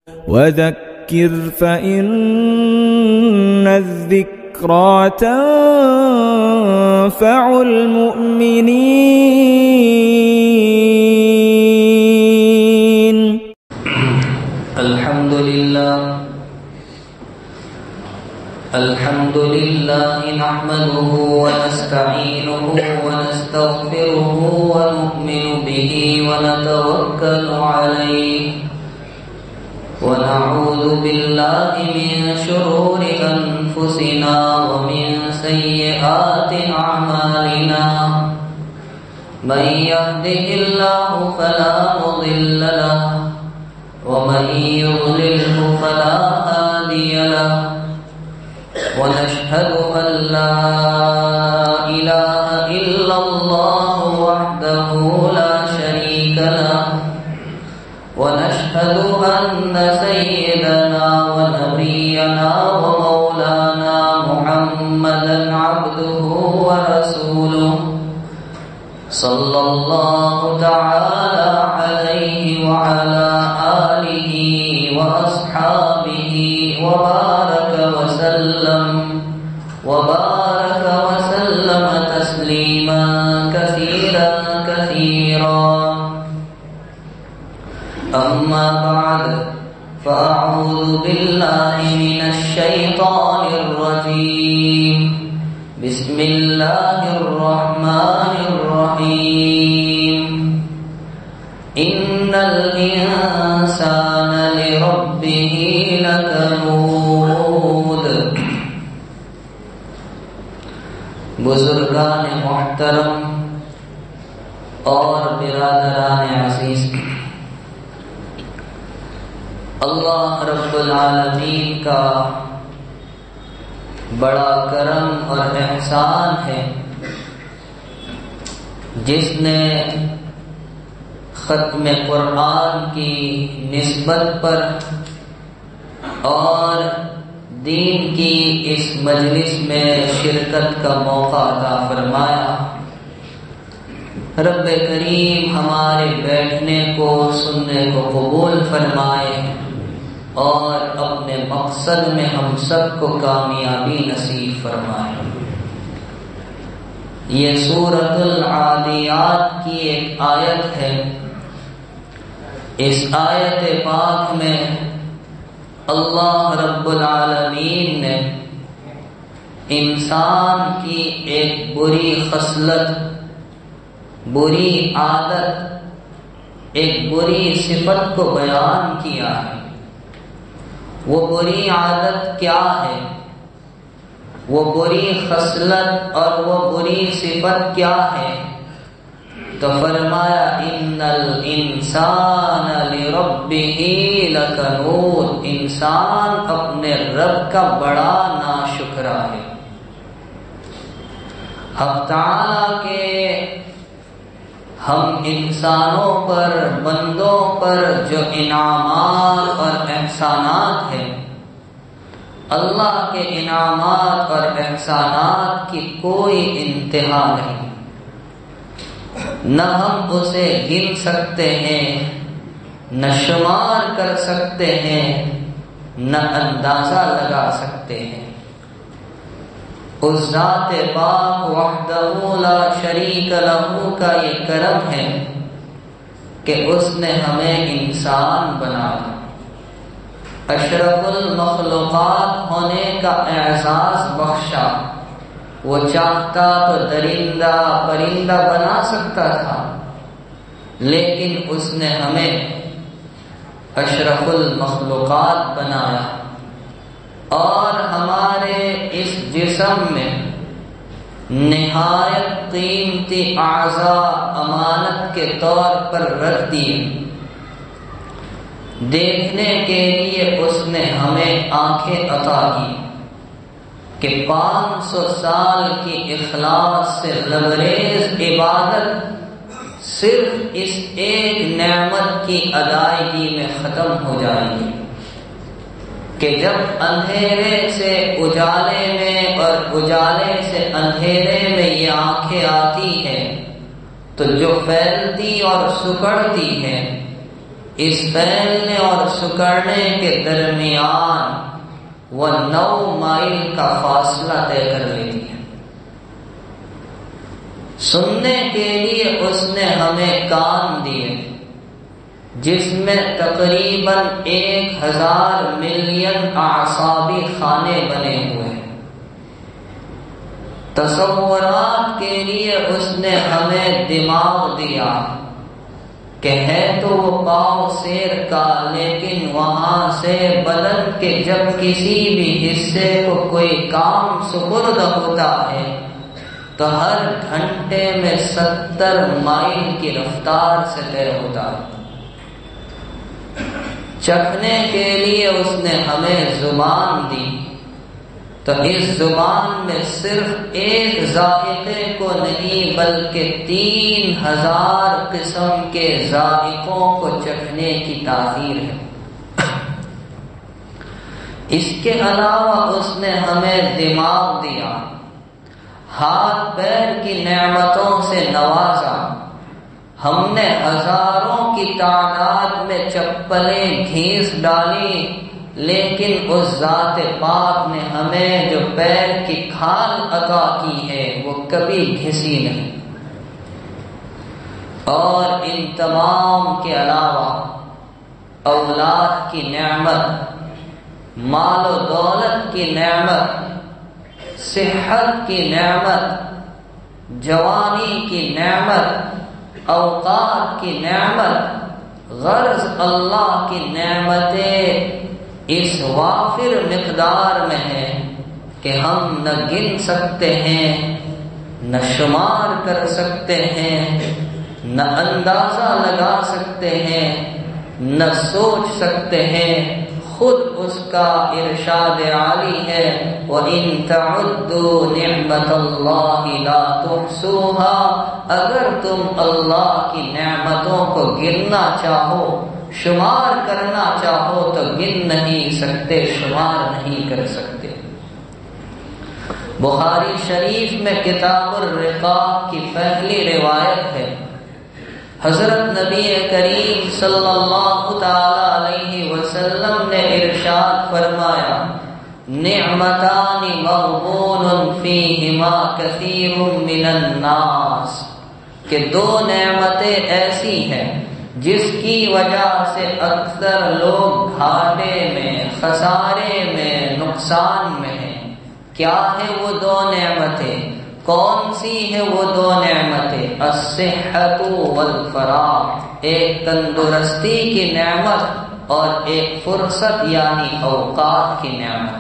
وذكر فإن الذكرى تنفع المؤمنين. الحمد لله نحمده ونستعينه ونستغفره ونؤمن به ونتوكل عليه ونعوذ بالله من شرور أنفسنا ومن سيئات أعمالنا. من يهده الله فلا مضل له ومن يضلله فلا هادي له. ونشهد أن لا إله إلا الله وحده لا شريك له. ونشهد أن سيدنا ونبينا ومولانا محمدا عبده ورسوله صلى الله تعالى عليه وعلى آله وأصحابه وبارك وسلم تسليما كثيرا كثيرا. أما بعد فأعوذ بالله من الشيطان الرجيم. بسم الله الرحمن الرحيم. إن الإنسان لربه لكنود. بزرگان محترم اور برادران عزیز، اللہ رب العالمین کا بڑا کرم اور احسان ہے جس نے ختم قرآن کی نسبت پر اور دین کی اس مجلس میں شرکت کا موقع عطا فرمایا. رب کریم ہمارے بیٹھنے کو سننے کو قبول فرمائے اور اپنے مقصد میں ہم سب کو کامیابی نصیب فرمائے. یہ سورۃ العادیات کی ایک آیت ہے. اس آیت پاک میں اللہ رب العالمین نے انسان کی ایک بری خصلت، بری عادت، ایک بری صفت کو بیان کیا ہے. وہ بری عادت کیا ہے، وہ بری خصلت اور وہ بری صفت کیا ہے؟ تو فرمایا ان الانسان لربہ لکنود. انسان اپنے رب کا بڑا ناشکرا ہے. حق تعالی کے ہم انسانوں پر، بندوں پر جو انعامات اور احسانات ہیں، اللہ کے انعامات اور احسانات کی کوئی انتہا نہیں. نہ ہم اسے گن سکتے ہیں، نہ شمار کر سکتے ہیں، نہ اندازہ لگا سکتے ہیں. اس ذات پاک وحدہ لا شریک لہ کا یہ کرم ہے کہ اس نے ہمیں انسان بنایا. اشرف المخلوقات ہونے کا اعزاز بخشا. وہ چاہتا تو درندہ پرندہ بنا سکتا تھا، لیکن اس نے ہمیں اشرف المخلوقات بنایا اور ہمارے اس جسم میں نہایت قیمتی اعضاء امانت کے طور پر رکھ دیے. دیکھنے کے لیے اس نے ہمیں آنکھیں عطا کی کہ 500 سال کی اخلاص سے لبریز عبادت صرف اس ایک نعمت کی ادائیگی میں ختم ہو جائے گی کہ جب اندھیرے سے اجالے میں اور اجالے سے اندھیرے میں یہ آنکھیں آتی ہیں تو جو پھیلتی اور سکڑتی ہیں اس پھیلنے اور سکڑنے کے درمیان وہ 9 مائل کا فاصلہ طے کر لیتی ہے۔ سننے کے لیے اس نے ہمیں کان دیے جس میں تقریباً 1000 ملین اعصابی خانے بنے ہوئے ہیں۔ تصورات کے لیے اس نے ہمیں دماغ دیا کہ ہے تو وہ پاؤں سیر کا، لیکن وہاں سے بدن کے جب کسی بھی حصے کو کوئی کام سپرد ہوتا ہے تو ہر گھنٹے میں 70 مائل کی رفتار سے طے ہوتا ہے۔ چکھنے کے لیے اس نے ہمیں زبان دی تو اس زبان میں صرف ایک ذائقے کو نہیں بلکہ 3000 قسم کے ذائقوں کو چکھنے کی تاخیر ہے۔ اس کے علاوہ اس نے ہمیں دماغ دیا، ہاتھ پیر کی نعمتوں سے نوازا، ہم نے ہزاروں کی تعداد میں چپلیں گھیس ڈالی، لیکن اس ذات پاک نے ہمیں جو پیر کی کھال عطا کی ہے وہ کبھی گھسی نہیں۔ اور ان تمام کے علاوہ اولاد کی نعمت، مال و دولت کی نعمت، صحت کی نعمت، جوانی کی نعمت، اوقات کی نعمت، غرض اللہ کی نعمتیں اس وافر مقدار میں ہے کہ ہم نہ گن سکتے ہیں، نہ شمار کر سکتے ہیں، نہ اندازہ لگا سکتے ہیں، نہ سوچ سکتے ہیں۔ خود اس کا ارشاد عالی ہے وَإِن تَعُدُّوا نِعْمَةَ اللَّهِ لَا تُحْصُوهَا، اگر تم اللہ کی نعمتوں کو گننا چاہو، شمار کرنا چاہو تو گن نہیں سکتے، شمار نہیں کر سکتے۔ بخاری شریف میں کتاب الرقاق کی پہلی روایت ہے، حضرت نبی کریم صلی اللہ تعالی علیہ وسلم نے ارشاد فرمایا نعمتان مغبون فیہما کثیر من الناس، کہ 2 نعمتیں ایسی ہیں جس کی وجہ سے اکثر لوگ گھاٹے میں، خسارے میں، نقصان میں ہیں۔ کیا ہے وہ 2 نعمتیں؟ کون سی ہے وہ 2 نعمتیں؟ الصحت والفراغ، ایک تندرستی کی نعمت اور ایک فرصت یعنی اوقات کی نعمت۔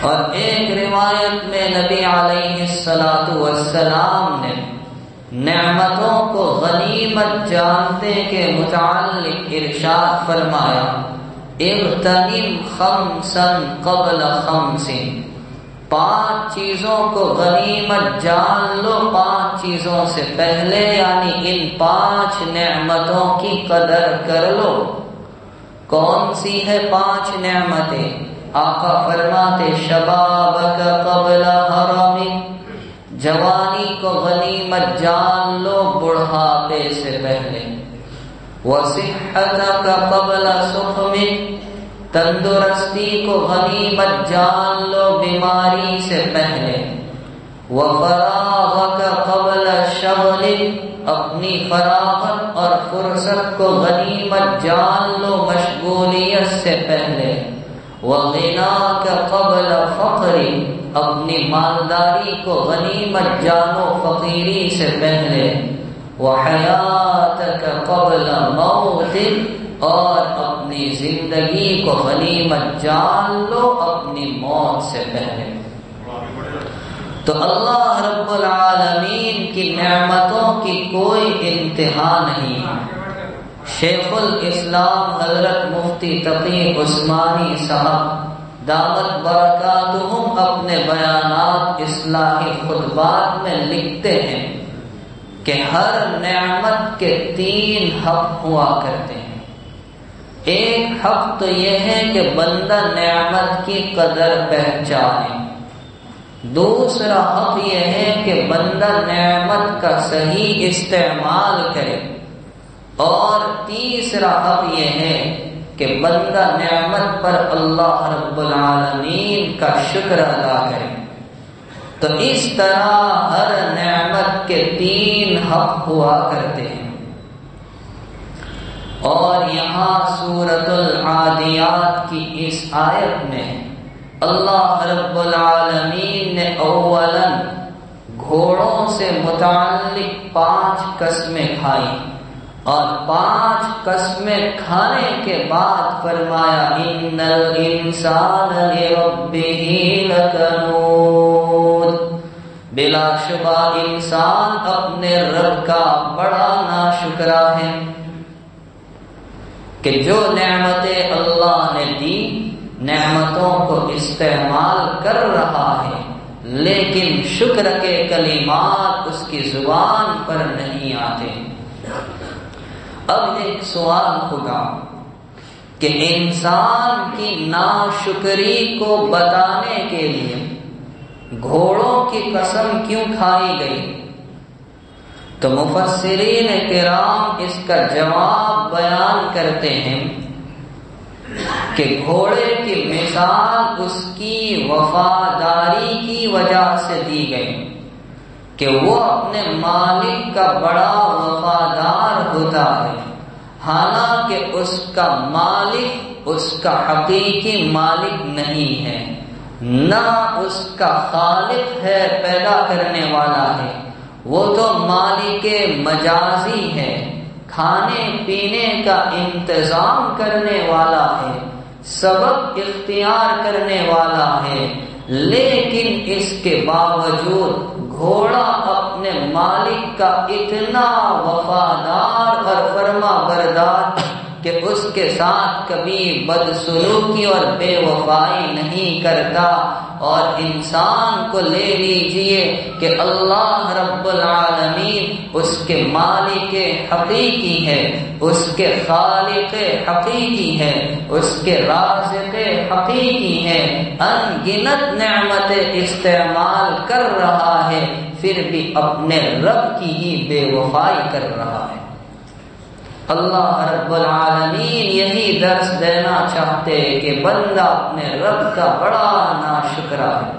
اور ایک روایت میں نبی علیہ الصلوۃ والسلام نے نعمتوں کو غنیمت جانتے کے متعلق ارشاد فرمایا اغتنم خمسا قبل خمس، 5 چیزوں کو غنیمت جان لو 5 چیزوں سے پہلے، یعنی ان 5 نعمتوں کی قدر کر لو۔ کون سی ہے 5 نعمتیں؟ آقا فرماتے شبابک قبل حرمک، جوانی کو غنیمت جان لو بڑھاپے سے پہلے، وصحتک قبل سقمک، تندرستی کو غنیمت جان لو بیماری سے پہلے، وفراغک قبل شغلک، اپنی فراغت اور فرصت کو غنیمت جان لو مشغولیت سے پہلے، وغناک قبل فقرک، اپنی مالداری کو غنیمت جانو فقیری سے پہلے، وحیاتک قبل موتک، اور اپنی زندگی کو غنیمت جان لو اپنی موت سے پہلے۔ تو اللہ رب العالمین کی نعمتوں کی کوئی انتہا نہیں۔ شیخ الاسلام حضرت مفتی تقی عثمانی صاحب دامت برکاتہم اپنے بیانات اصلاحی خطبات میں لکھتے ہیں کہ ہر نعمت کے 3 حق ہوا کرتے ہیں۔ ایک حق تو یہ ہے کہ بندہ نعمت کی قدر پہچانے، دوسرا حق یہ ہے کہ بندہ نعمت کا صحیح استعمال کرے، اور تیسرا حق یہ ہے کہ بندہ نعمت پر اللہ رب العالمین کا شکر ادا کرے۔ تو اس طرح ہر نعمت کے 3 حق ہوا کرتے ہیں۔ اور یہاں سورۃ العادیات کی اس آیت میں اللہ رب العالمین نے اولاً گھوڑوں سے متعلق 5 قسمیں کھائی، اور 5 قسمیں کھانے کے بعد فرمایا ان الانسان لربہ لکنود، بلا شبہ انسان اپنے رب کا بڑا ناشکرا ہے کہ جو نعمتیں اللہ نے دی نعمتوں کو استعمال کر رہا ہے، لیکن شکر کے کلمات اس کی زبان پر نہیں آتے۔ اب ایک سوال ہوگا کہ انسان کی ناشکری کو بتانے کے لیے گھوڑوں کی قسم کیوں کھائی گئی؟ تو مفسرین کرام اس کا جواب بیان کرتے ہیں کہ گھوڑے کی مثال اس کی وفاداری کی وجہ سے دی گئی کہ وہ اپنے مالک کا بڑا وفادار ہوتا ہے، حالانکہ اس کا مالک اس کا حقیقی مالک نہیں ہے، نہ اس کا خالق ہے، پیدا کرنے والا ہے، وہ تو مالک مجازی ہے، کھانے پینے کا انتظام کرنے والا ہے، سبب اختیار کرنے والا ہے، لیکن اس کے باوجود گھوڑا اپنے مالک کا اتنا وفادار اور فرما بردار کہ اس کے ساتھ کبھی بدسلوکی اور بے وفائی نہیں کرتا۔ اور انسان کو لے لیجئے کہ اللہ رب العالمین اس کے مالک حقیقی ہے، اس کے خالق حقیقی ہے، اس کے رازق حقیقی ہے، ان گنت نعمتیں استعمال کر رہا ہے، پھر بھی اپنے رب کی ہی بے وفائی کر رہا ہے۔ اللہ رب العالمین یہی درس دینا چاہتے کہ بندہ اپنے رب کا بڑا ناشکرا ہے۔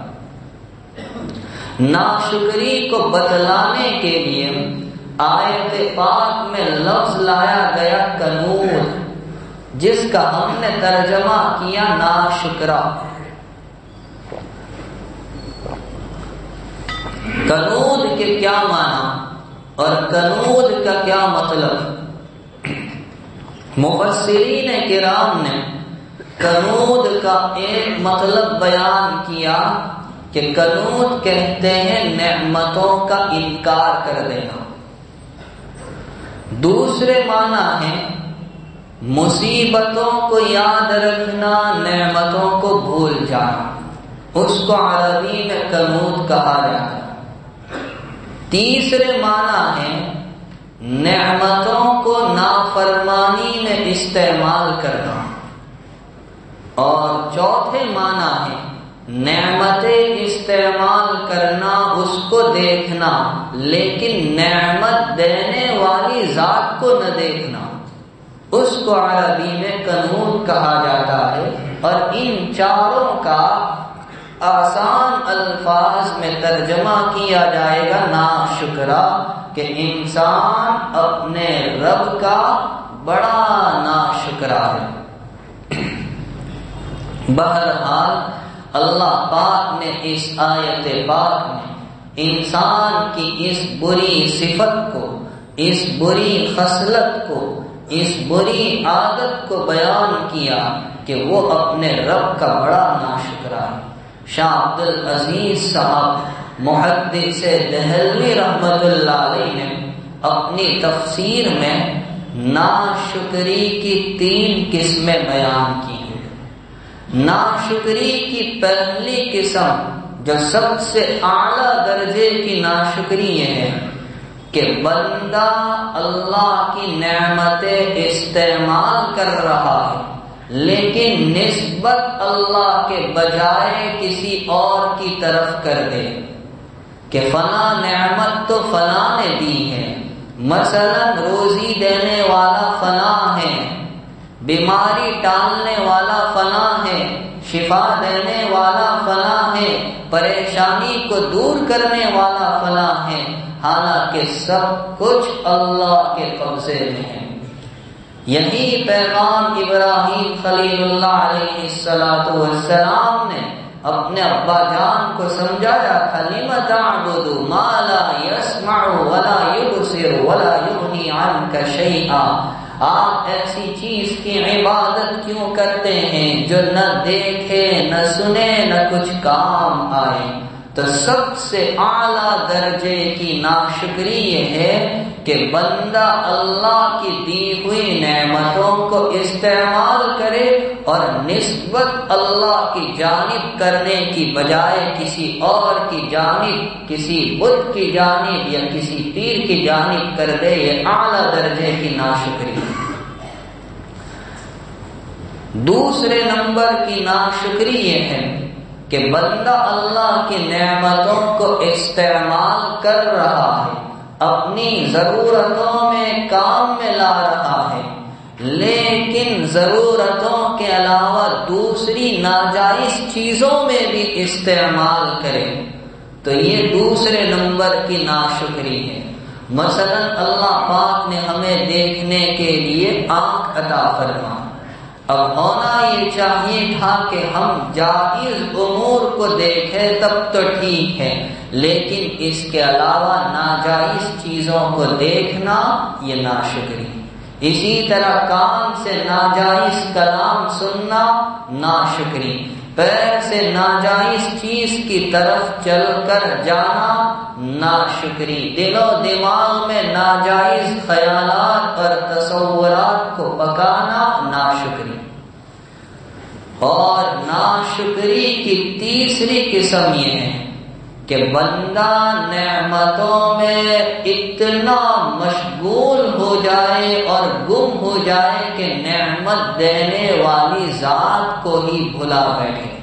ناشکری کو بتلانے کے لیے آیت پاک میں لفظ لایا گیا کنود، جس کا ہم نے ترجمہ کیا ناشکرا۔ کنود کے کیا معنی اور کنود کا کیا مطلب؟ مفسرین کرام نے کنود کا ایک مطلب بیان کیا کہ کنود کہتے ہیں نعمتوں کا انکار کر دینا۔ دوسرے معنی ہے مصیبتوں کو یاد رکھنا، نعمتوں کو بھول جانا، اس کو عربی میں کنود کہا جاتا ہے۔ تیسرے معنی ہے نعمتوں کو نافرمانی میں استعمال کرنا، اور چوتھے معنی ہے نعمتیں استعمال کرنا، اس کو دیکھنا، لیکن نعمت دینے والی ذات کو نہ دیکھنا، اس کو عربی میں کنود کہا جاتا ہے۔ اور ان چاروں کا آسان الفاظ میں ترجمہ کیا جائے گا ناشکرا، کہ انسان اپنے رب کا بڑا ناشکرا ہے۔ بہرحال اللہ پاک نے اس آیت پاک میں انسان کی اس بری صفت کو، اس بری خصلت کو، اس بری عادت کو بیان کیا کہ وہ اپنے رب کا بڑا ناشکرا ہے۔ شاہ عبد العزیز صاحب محدث دہلوی رحمت اللہ علیہ نے اپنی تفسیر میں ناشکری کی 3 قسمیں بیان کی ہیں۔ ناشکری کی پہلی قسم جو سب سے اعلیٰ درجے کی ناشکری یہ ہے کہ بندہ اللہ کی نعمتیں استعمال کر رہا ہے، لیکن نسبت اللہ کے بجائے کسی اور کی طرف کر دے کہ فلاں نعمت تو فلاں نے دی ہے، مثلا روزی دینے والا فنا ہے، بیماری ٹالنے والا فنا ہے، شفا دینے والا فنا ہے، پریشانی کو دور کرنے والا فنا ہے، حالانکہ سب کچھ اللہ کے قبضے میں ہے۔ یہی پیغام ابراہیم خلیل اللہ علیہ السلام نے اپنے ابا جان کو سمجھایا تھا، لِمَ تَعْبُدُ مَا لَا يَسْمَعُ وَلَا يُبْصِرُ وَلَا يُغْنِي عَنْكَ شَيْئًا، آپ ایسی چیز کی عبادت کیوں کرتے ہیں جو نہ دیکھے نہ سنے نہ کچھ کام آئے؟ تو سب سے اعلیٰ درجے کی ناشکری یہ ہے کہ بندہ اللہ کی دی ہوئی نعمتوں کو استعمال کرے اور نسبت اللہ کی جانب کرنے کی بجائے کسی اور کی جانب، کسی بت کی جانب یا کسی پیر کی جانب کر دے، یہ اعلیٰ درجے کی ناشکری ہے۔ دوسرے نمبر کی ناشکری یہ ہے کہ بندہ اللہ کی نعمتوں کو استعمال کر رہا ہے، اپنی ضرورتوں میں کام میں لا رہا ہے، لیکن ضرورتوں کے علاوہ دوسری ناجائز چیزوں میں بھی استعمال کرے، تو یہ دوسرے نمبر کی ناشکری ہے۔ مثلا اللہ پاک نے ہمیں دیکھنے کے لیے آنکھ عطا فرمائی، اب ہونا یہ چاہیے تھا کہ ہم جائز امور کو دیکھیں تب تو ٹھیک ہے، لیکن اس کے علاوہ ناجائز چیزوں کو دیکھنا یہ ناشکری۔ اسی طرح کان سے ناجائز کلام سننا ناشکری، پیر سے ناجائز چیز کی طرف چل کر جانا ناشکری، دل و دماغ میں ناجائز خیالات اور تصورات کو پکانا ناشکری۔ اور ناشکری کی تیسری قسم یہ ہے کہ بندہ نعمتوں میں اتنا مشغول ہو جائے اور گم ہو جائے کہ نعمت دینے والی ذات کو ہی بھلا بیٹھے،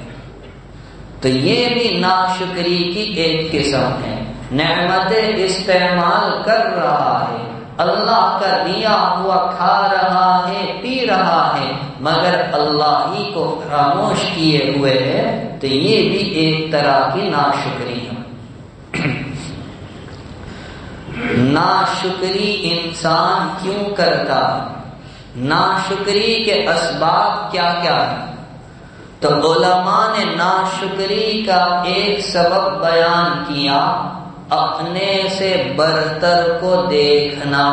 تو یہ بھی ناشکری کی ایک قسم ہے۔ نعمتیں استعمال کر رہا ہے، اللہ کا دیا ہوا کھا رہا ہے، پی رہا ہے، مگر اللہ ہی کو فراموش کیے ہوئے ہے، تو یہ بھی ایک طرح کی ناشکری ہے۔ ناشکری انسان کیوں کرتا ہے؟ ناشکری کے اسباب کیا کیا ہیں؟ تو علماء نے ناشکری کا ایک سبب بیان کیا، اپنے سے برتر کو دیکھنا۔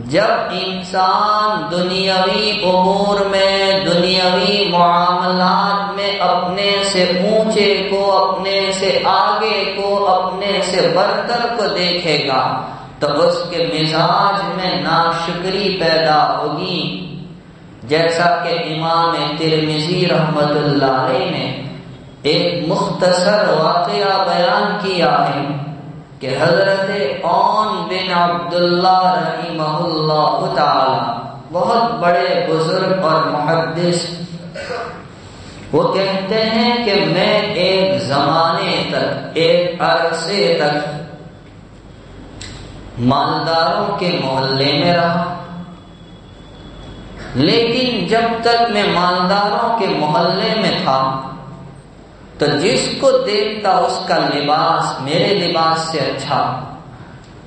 جب انسان دنیاوی امور میں، دنیاوی معاملات میں اپنے سے اونچے کو، اپنے سے آگے کو، اپنے سے برتر کو دیکھے گا تو اس کے مزاج میں ناشکری پیدا ہوگی، جیسا کہ امام ترمذی رحمۃ اللہ علیہ نے ایک مختصر واقعہ بیان کیا ہے کہ حضرت عون بن عبداللہ رحمہ اللہ تعالی بہت بڑے بزرگ اور محدث، وہ کہتے ہیں کہ میں ایک زمانے تک، ایک عرصے تک مالداروں کے محلے میں رہا، لیکن جب تک میں مالداروں کے محلے میں تھا تو جس کو دیکھتا اس کا لباس میرے لباس سے اچھا،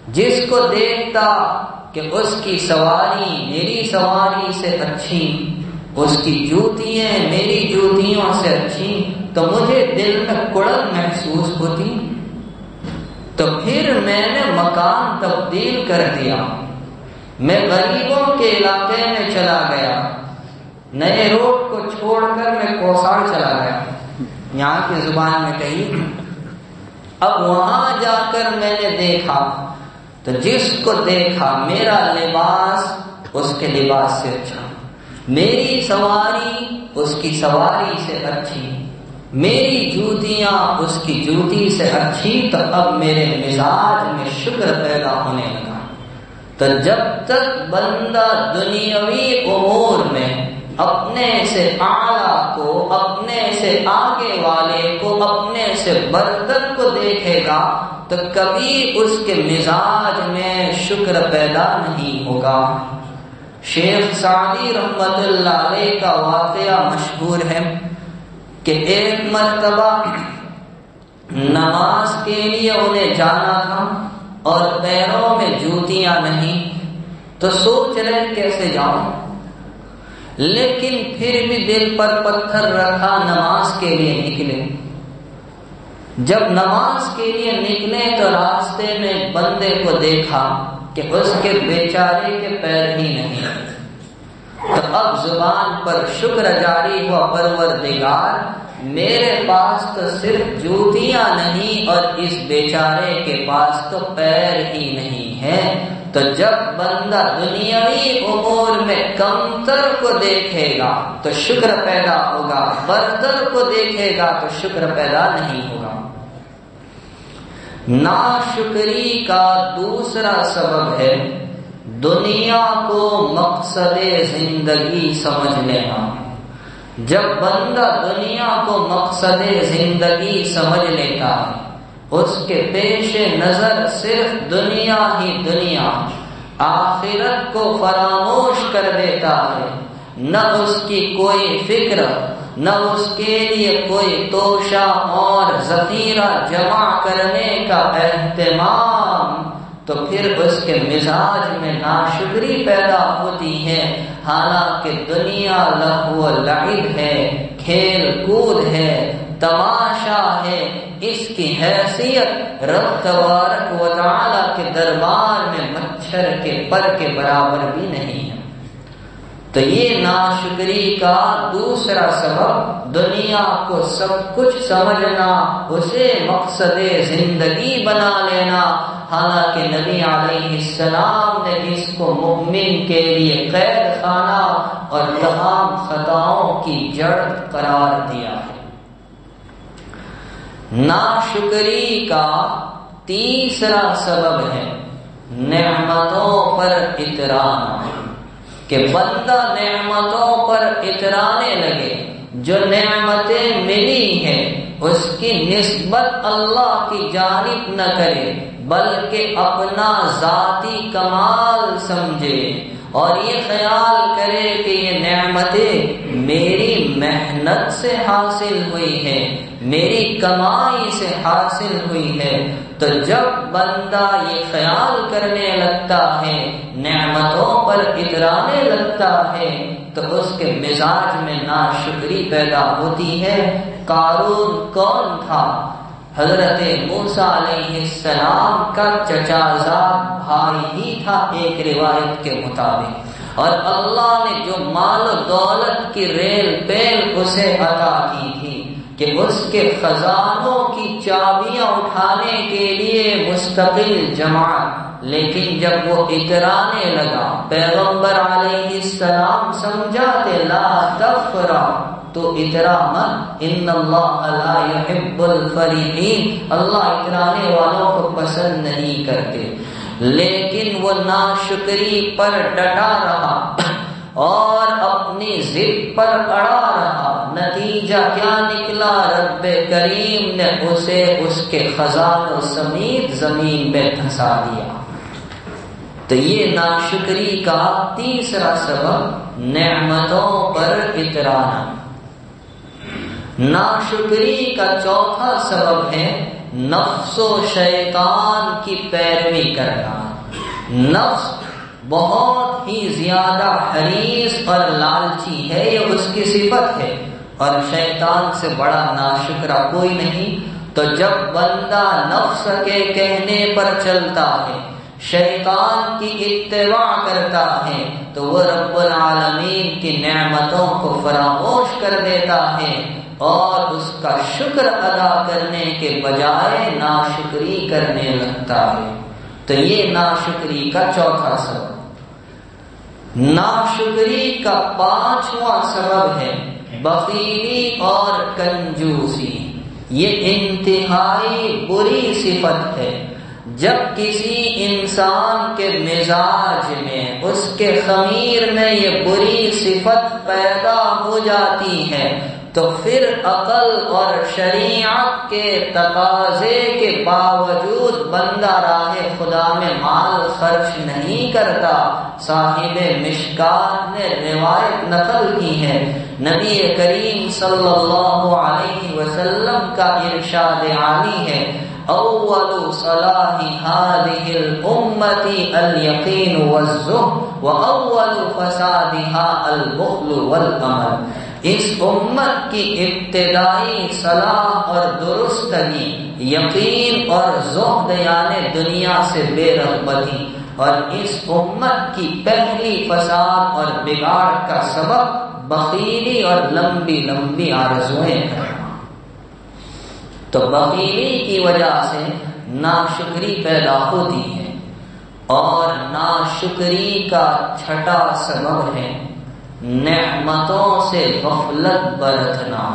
جس کو دیکھتا کہ اس کی سواری میری سواری سے اچھی، اس کی جوتیاں میری جوتیوں سے اچھی، تو مجھے دل میں کڑن محسوس ہوتی، تو پھر میں نے مکان تبدیل کر دیا، میں غریبوں کے علاقے میں چلا گیا، نئے روڈ کو چھوڑ کر میں کوساڑ چلا گیا، یہاں کی زبان میں کہی۔ اب وہاں جا کر میں نے دیکھا تو جس کو دیکھا میرا لباس اس کے لباس سے اچھا، میری سواری اس کی سواری سے اچھی، میری جوتیاں اس کی جوتی سے اچھی، تو اب میرے مزاج میں شکر پیدا ہونے لگا۔ تو جب تک بندہ دنیاوی امور میں اپنے سے اعلیٰ کو، اپنے سے آگے والے کو، اپنے سے برتر کو دیکھے گا تو کبھی اس کے مزاج میں شکر پیدا نہیں ہوگا۔ شیخ سعدی رحمت اللہ علیہ کا واقعہ مشہور ہے کہ ایک مرتبہ نماز کے لیے انہیں جانا تھا اور پیروں میں جوتیاں نہیں، تو سوچ رہے کیسے جاؤں، لیکن پھر بھی دل پر پتھر رکھا، نماز کے لیے نکلے۔ جب نماز کے لیے نکلے تو راستے میں ایک بندے کو دیکھا کہ اس کے بیچارے کے پیر ہی نہیں، تو اب زبان پر شکر جاری ہوا، پروردگار میرے پاس تو صرف جوتیاں نہیں اور اس بیچارے کے پاس تو پیر ہی نہیں ہے۔ تو جب بندہ دنیاوی امور میں کمتر کو دیکھے گا تو شکر پیدا ہوگا، برتر کو دیکھے گا تو شکر پیدا نہیں ہوگا۔ ناشکری کا دوسرا سبب ہے دنیا کو مقصد زندگی سمجھ لینا۔ جب بندہ دنیا کو مقصد زندگی سمجھ لیتا ہے، اس کے پیش نظر صرف دنیا ہی دنیا، آخرت کو فراموش کر دیتا ہے، نہ اس کی کوئی فکر، نہ اس کے لیے کوئی توشہ اور ذخیرہ جمع کرنے کا اہتمام، تو پھر اس کے مزاج میں ناشکری پیدا ہوتی ہے۔ حالانکہ دنیا لہو و لعب ہے، کھیل کود ہے، تماشا ہے، اس کی حیثیت رب تبارک و تعالی کے دربار میں مچھر کے پر کے برابر بھی نہیں ہے۔ تو یہ ناشکری کا دوسرا سبب دنیا کو سب کچھ سمجھنا، اسے مقصد زندگی بنا لینا، حالانکہ نبی علیہ السلام نے اس کو مومن کے لیے قید خانہ اور تمام خطاؤں کی جڑ قرار دیا ہے۔ ناشکری کا تیسرا سبب ہے نعمتوں پر اترانا، کہ بندہ نعمتوں پر اترانے لگے، جو نعمتیں ملی ہیں اس کی نسبت اللہ کی جانب نہ کرے بلکہ اپنا ذاتی کمال سمجھے، اور یہ خیال کرے کہ یہ نعمتیں میری محنت سے حاصل ہوئی ہے، میری کمائی سے حاصل ہوئی ہے۔ تو جب بندہ یہ خیال کرنے لگتا ہے، نعمتوں پر اترانے لگتا ہے، تو اس کے مزاج میں ناشکری پیدا ہوتی ہے۔ قارون کون تھا؟ حضرت موسیٰ علیہ السلام کا چچا زاد بھائی ہی تھا ایک روایت کے مطابق، اور اللہ نے جو مال و دولت کی ریل پیل اسے عطا کی تھی کہ اس کے خزانوں کی چابیاں اٹھانے کے لیے مستقل جماعت، لیکن جب وہ اترانے لگا، پیغمبر علیہ السلام سمجھاتے لا تفرح، تو اترا مت، ان اللہ لا يحب الفریحین، اللہ اترانے والوں کو پسند نہیں کرتے۔ لیکن وہ ناشکری پر ڈٹا رہا اور اپنی ضد پر اڑا رہا، نتیجہ کیا نکلا؟ رب کریم نے اسے اس کے خزانوں سمیت زمین میں دھسا دیا۔ تو یہ ناشکری کا تیسرا سبب نعمتوں پر اترانا۔ ناشکری کا چوتھا سبب ہے نفس و شیطان کی پیروی کرنا۔ نفس بہت ہی زیادہ حریص اور لالچی ہے، یہ اس کی صفت ہے، اور شیطان سے بڑا ناشکرا کوئی نہیں۔ تو جب بندہ نفس کے کہنے پر چلتا ہے، شیطان کی اتباع کرتا ہے، تو وہ رب العالمین کی نعمتوں کو فراموش کر دیتا ہے اور اس کا شکر ادا کرنے کے بجائے ناشکری کرنے لگتا ہے۔ تو یہ ناشکری کا چوتھا سبب۔ ناشکری کا پانچواں سبب ہے بخیلی اور کنجوسی۔ یہ انتہائی بری صفت ہے۔ جب کسی انسان کے مزاج میں، اس کے خمیر میں یہ بری صفت پیدا ہو جاتی ہے تو پھر عقل اور شریعت کے تقاضے کے باوجود بندہ راہ خدا میں مال خرچ نہیں کرتا۔ صاحب مشکات نے روایت نقل کی ہے، نبی کریم صلی اللہ علیہ وسلم کا ارشاد عالی ہے، اول صلاح هذه الامة اليقين والزهد واول فسادها البخل والعمل۔ اس امت کی ابتدائی صلاح اور درستگی یقین اور زہد یعنی دنیا سے بے رغبتی، اور اس امت کی پہلی فساد اور بگاڑ کا سبب بخیلی اور لمبی لمبی آرزوئیں ہیں۔ تو بخیلی کی وجہ سے ناشکری پیدا ہوتی ہے، اور ناشکری کا چھٹا سبب ہے نعمتوں سے غفلت برتنا۔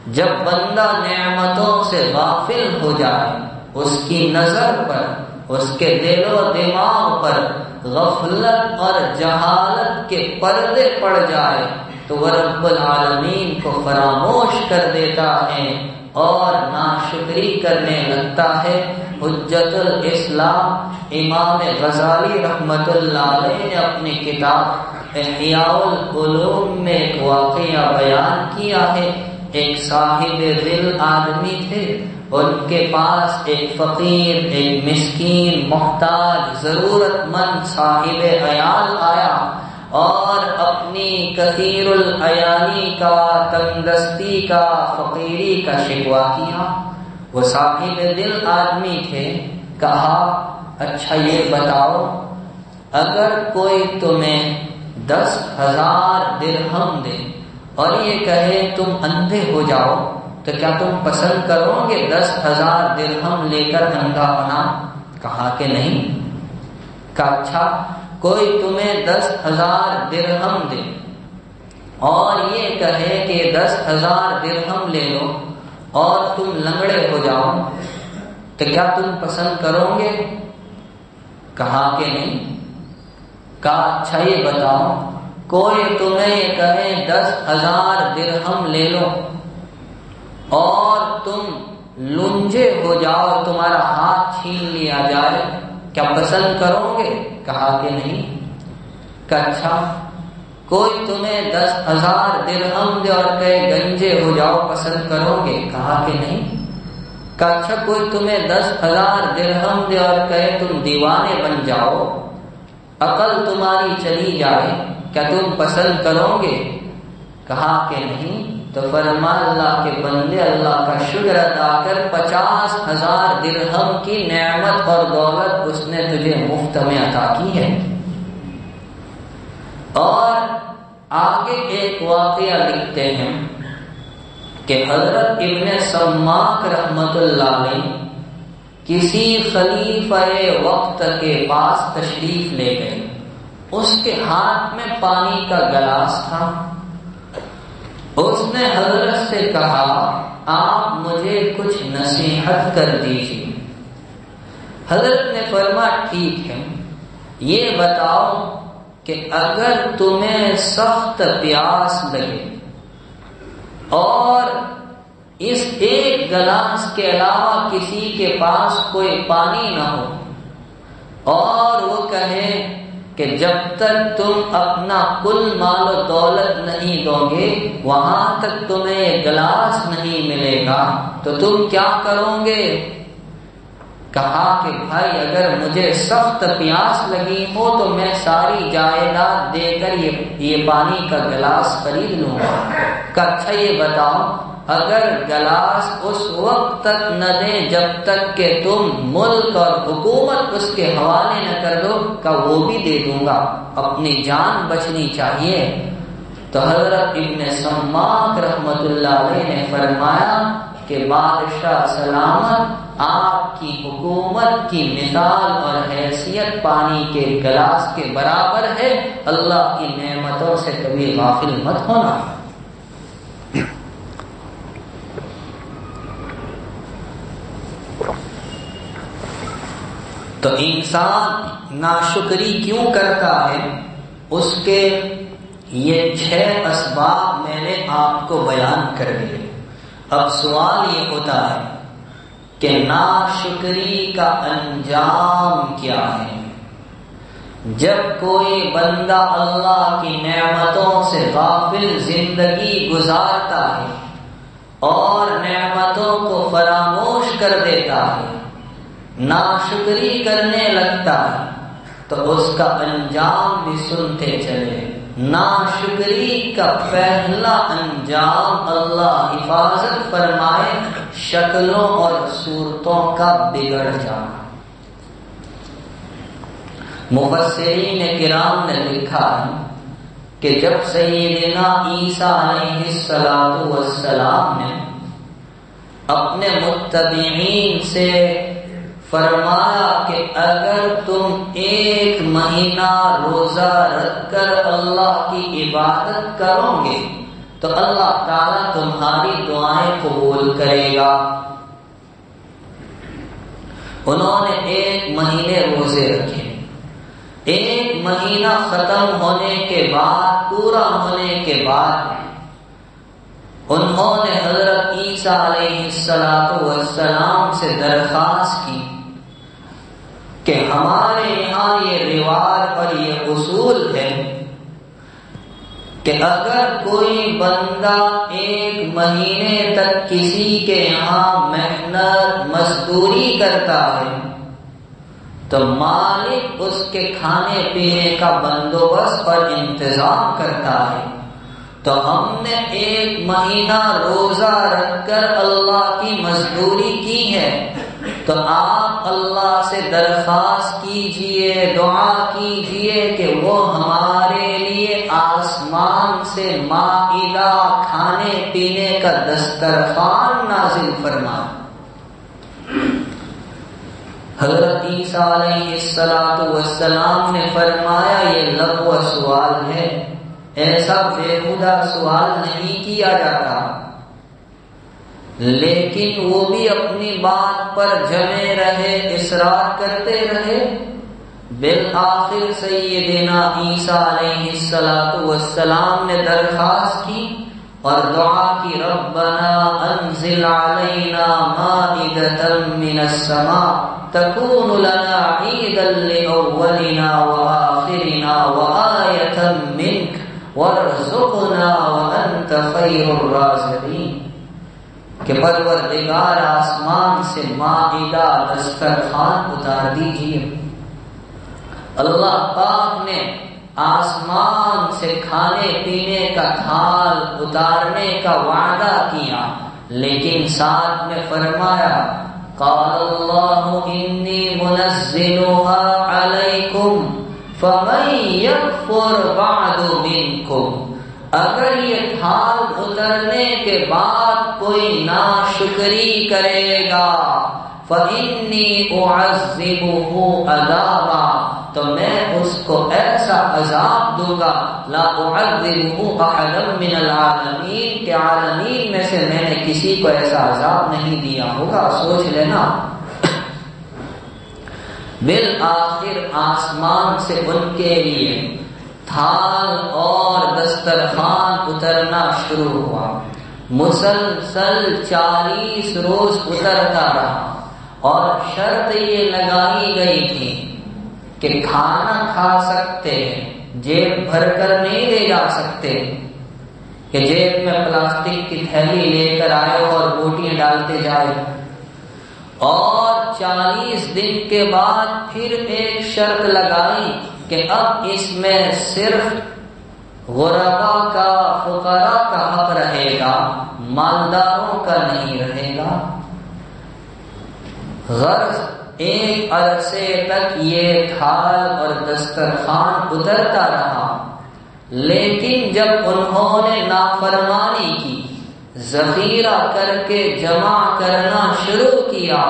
جب بندہ نعمتوں سے غافل ہو جائے، اس کی نظر پر، اس کے دل و دماغ پر غفلت اور جہالت کے پردے پڑ جائے تو وہ رب العالمین کو فراموش کر دیتا ہے اور ناشکری کرنے لگتا ہے۔ حجت الاسلام امام غزالی رحمت اللہ علیہ نے اپنی کتاب احیاء العلوم میں ایک واقعہ بیان کیا ہے۔ ایک صاحب دل آدمی تھے، ان کے پاس ایک فقیر، ایک مسکین، محتاج، ضرورت مند صاحب عیال آیا اور اپنی کثیر العیانی کا، تنگدستی کا، فقیری کا شکوہ کیا۔ وہ صاحب دل آدمی تھے، کہا اچھا یہ بتاؤ، اگر کوئی تمہیں 10,000 درہم دے اور یہ کہے تم اندھے ہو جاؤ تو کیا تم پسند کرو گے 10,000 درہم لے کر اندھا ہونا؟ کہا کہ نہیں۔ کہا اچھا کوئی تمہیں 10,000 درہم دے اور یہ کہے کہ 10,000 درہم لے لو اور تم لنگڑے ہو جاؤ تو کیا تم پسند کرو گے؟ کہا کہ نہیں۔ کہا اچھا یہ بتاؤ، کوئی تمہیں یہ کہے 10,000 درہم لے لو اور تم لنجے ہو جاؤ، تمہارا ہاتھ چھین لیا جائے، کیا پسند کرو گے؟ کہا کہ نہیں۔ کہ اچھا کوئی تمہیں 10,000 درہم دے اور کہے گنجے ہو جاؤ، پسند کرو گے؟ کہا کہ نہیں۔ کہ اچھا کوئی تمہیں 10,000 درہم دے اور کہے تم دیوانے بن جاؤ، عقل تمہاری چلی جائے، کیا تم پسند کرو گے؟ کہا کہ نہیں۔ تو فرمایا اللہ کے بندے اللہ کا شکر ادا کر، 50,000 درہم کی نعمت اور دولت اس نے تجھے مفت میں عطا کی ہے۔ اور آگے ایک واقعہ لکھتے ہیں کہ حضرت ابن سماک رحمت اللہ علیہ کسی خلیفہ وقت کے پاس تشریف لے گئے، اس کے ہاتھ میں پانی کا گلاس تھا۔ اس نے حضرت سے کہا آپ مجھے کچھ نصیحت کر دیجیے۔ حضرت نے فرمایا ٹھیک ہے، یہ بتاؤ کہ اگر تمہیں سخت پیاس لگے اور اس ایک گلاس کے علاوہ کسی کے پاس کوئی پانی نہ ہو اور وہ کہے کہ جب تک تم اپنا کل مال و دولت نہیں دو گے وہاں تک تمہیں یہ گلاس نہیں ملے گا، تو تم کیا کرو گے؟ کہا کہ بھائی اگر مجھے سخت پیاس لگی ہو تو میں ساری جائیداد دے کر یہ پانی کا گلاس خرید لوں گا۔ کہ اچھا یہ بتاؤ اگر گلاس اس وقت تک نہ دیں جب تک کہ تم ملک اور حکومت اس کے حوالے نہ کر دو، کہ وہ بھی دے دوں گا، اپنی جان بچنی چاہیے۔ تو حضرت ابن سماک رحمت اللہ علیہ نے فرمایا کہ بادشاہ سلامت آپ کی حکومت کی مثال اور حیثیت پانی کے گلاس کے برابر ہے، اللہ کی نعمتوں سے کبھی غافل مت ہونا۔ تو انسان ناشکری کیوں کرتا ہے؟ اس کے یہ 6 اسباب میں نے آپ کو بیان کر دیے۔ اب سوال یہ ہوتا ہے کہ ناشکری کا انجام کیا ہے؟ جب کوئی بندہ اللہ کی نعمتوں سے غافل زندگی گزارتا ہے اور نعمتوں کو فراموش کر دیتا ہے، ناشکری کرنے لگتا ہے، تو اس کا انجام بھی سنتے چلے۔ ناشکری کا پہلا انجام اللہ حفاظت فرمائے شکلوں اور صورتوں کا بگڑ جانا۔ مفسرین کرام نے لکھا ہے کہ جب سیدنا عیسیٰ علیہ السلام نے اپنے متبعین سے فرمایا کہ اگر تم 1 مہینہ روزہ رکھ کر اللہ کی عبادت کرو گے تو اللہ تعالیٰ تمہاری دعائیں قبول کرے گا۔ انہوں نے 1 مہینے روزے رکھے۔ 1 مہینہ ختم ہونے کے بعد، پورا ہونے کے بعد، انہوں نے حضرت عیسیٰ علیہ السلام سے درخواست کی کہ ہمارے یہاں یہ رواج اور یہ اصول ہے کہ اگر کوئی بندہ 1 مہینے تک کسی کے یہاں محنت مزدوری کرتا ہے تو مالک اس کے کھانے پینے کا بندوبست اور انتظام کرتا ہے۔ تو ہم نے 1 مہینہ روزہ رکھ کر اللہ کی مزدوری کی ہے، تو آپ اللہ سے درخواست کیجئے، دعا کیجئے کہ وہ ہمارے لیے آسمان سے مائدہ، کھانے پینے کا دسترخوان نازل فرمائے۔ حضرت عیسیٰ علیہ السلام نے فرمایا یہ لغو سوال ہے، ایسا بےہودہ سوال نہیں کیا جاتا۔ لیکن وہ بھی اپنی بات پر جمے رہے، اصرار کرتے رہے۔ بالآخر سیدنا عیسیٰ علیہ السلام نے درخواست کی اور دعا کی، ربنا انزل علینا مائدۃ من السماء تکون لنا عیدا لأولنا وآخرنا وآیۃ منک وارزقنا وانت خیر الرازقین، کہ پروردگار آسمان سے مائدہ دسترخوان اتار دیجیے۔ اللہ پاک نے آسمان سے کھانے پینے کا تھال اتارنے کا وعدہ کیا، لیکن ساتھ میں فرمایا قال اللہ انی منزلها علیکم فمن یکفر بعد منکم، اگر یہ تھال اترنے کے بعد کوئی ناشکری کرے گا فإنی اعذبہ عذابا، تو میں اس کو ایسا عذاب دوں گا لا اعذبہ احدا من العالمین، کہ عالمین میں سے میں نے کسی کو ایسا عذاب نہیں دیا ہوگا۔ سوچ لینا، بالآخر آسمان سے ان کے لیے تھال اور دسترخوان اترنا شروع ہوا۔ مسلسل 40 روز اترتا رہا، اور شرط یہ لگائی گئی تھی کہ کھانا کھا سکتے ہیں، جیب بھر کر نہیں لے جا سکتے کہ جیب میں پلاسٹک کی تھیلی لے کر آئے اور بوٹیاں ڈالتے جائے۔ اور 40 دن کے بعد پھر ایک شرط لگائی کہ اب اس میں صرف غربا کا، فقراء کا حق رہے گا، مالداروں کا نہیں رہے گا۔ غرض ایک عرصے تک یہ تھال اور دسترخوان اترتا رہا، لیکن جب انہوں نے نافرمانی کی، ذخیرہ کر کے جمع کرنا شروع کیا،